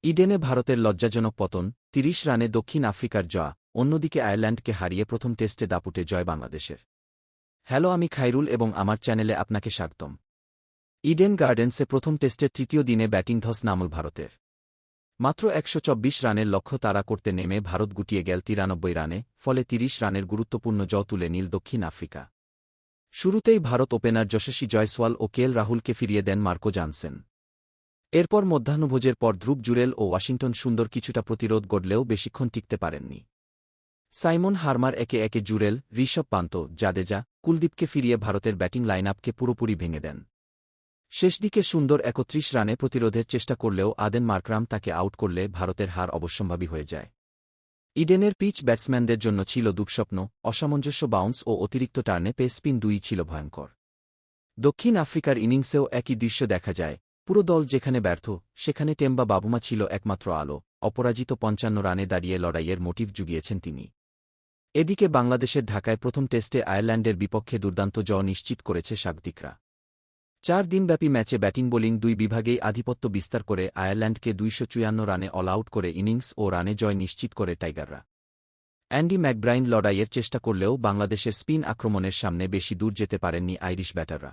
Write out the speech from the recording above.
ইডেনে ভারতের লজ্জাজনক পতন, ৩০ রানে দক্ষিণ আফ্রিকার জয়, অন্যদিকে আয়ারল্যান্ডকে হারিয়ে প্রথম টেস্টে দাপুটে জয় বাংলাদেশের। হ্যালো, আমি খাইরুল এবং আমার চ্যানেলে আপনাকে স্বাগতম। ইডেন গার্ডেন্সে প্রথম টেস্টের তৃতীয় দিনে ব্যাটিং ধস নামল ভারতের। মাত্র ১২৪ রানের লক্ষ্য তাড়া করতে নেমে ভারত গুটিয়ে গেল ৯৩ রানে, ফলে ৩০ রানের গুরুত্বপূর্ণ জয় তুলে নিল দক্ষিণ আফ্রিকা। শুরুতেই ভারত ওপেনার যশস্বী জয়সওয়াল ও কেএল রাহুলকে ফিরিয়ে দেন মার্কো জানসেন। এরপর মধ্যাহ্নভোজের পর ধ্রুব জুরেল ও ওয়াশিংটন সুন্দর কিছুটা প্রতিরোধ গড়লেও বেশিক্ষণ টিকতে পারেননি। সাইমন হার্মার একে একে জুরেল, ঋষভ পান্ত, জাদেজা, কুলদীপকে ফিরিয়ে ভারতের ব্যাটিং লাইনআপকে পুরোপুরি ভেঙে দেন। শেষদিকে সুন্দর ৩১ রানে প্রতিরোধের চেষ্টা করলেও আদেন মার্করাম তাকে আউট করলে ভারতের হার অবশ্যম্ভাবী হয়ে যায়। ইডেনের পিচ ব্যাটসম্যানদের জন্য ছিল দুঃস্বপ্ন, অসামঞ্জস্য বাউন্স ও অতিরিক্ত টার্নে পেস স্পিন দুই ছিল ভয়ঙ্কর। দক্ষিণ আফ্রিকার ইনিংসেও একই দৃশ্য দেখা যায়। পুরো দল যেখানে ব্যর্থ, সেখানে টেম্বা বাবুমা ছিল একমাত্র আলো, অপরাজিত ৫৫ রানে দাঁড়িয়ে লড়াইয়ের মোটিভ জুগিয়েছেন তিনি। এদিকে বাংলাদেশের ঢাকায় প্রথম টেস্টে আয়ারল্যান্ডের বিপক্ষে দুর্দান্ত জয় নিশ্চিত করেছে স্বাগতিকরা। ৪ দিনব্যাপী ম্যাচে ব্যাটিং বোলিং দুই বিভাগেই আধিপত্য বিস্তার করে আয়ারল্যান্ডকে ২৫৪ রানে অল আউট করে ইনিংস ও রানে জয় নিশ্চিত করে টাইগাররা। অ্যান্ডি ম্যাকব্রাইন লড়াইয়ের চেষ্টা করলেও বাংলাদেশের স্পিন আক্রমণের সামনে বেশি দূর যেতে পারেননি আইরিশ ব্যাটাররা।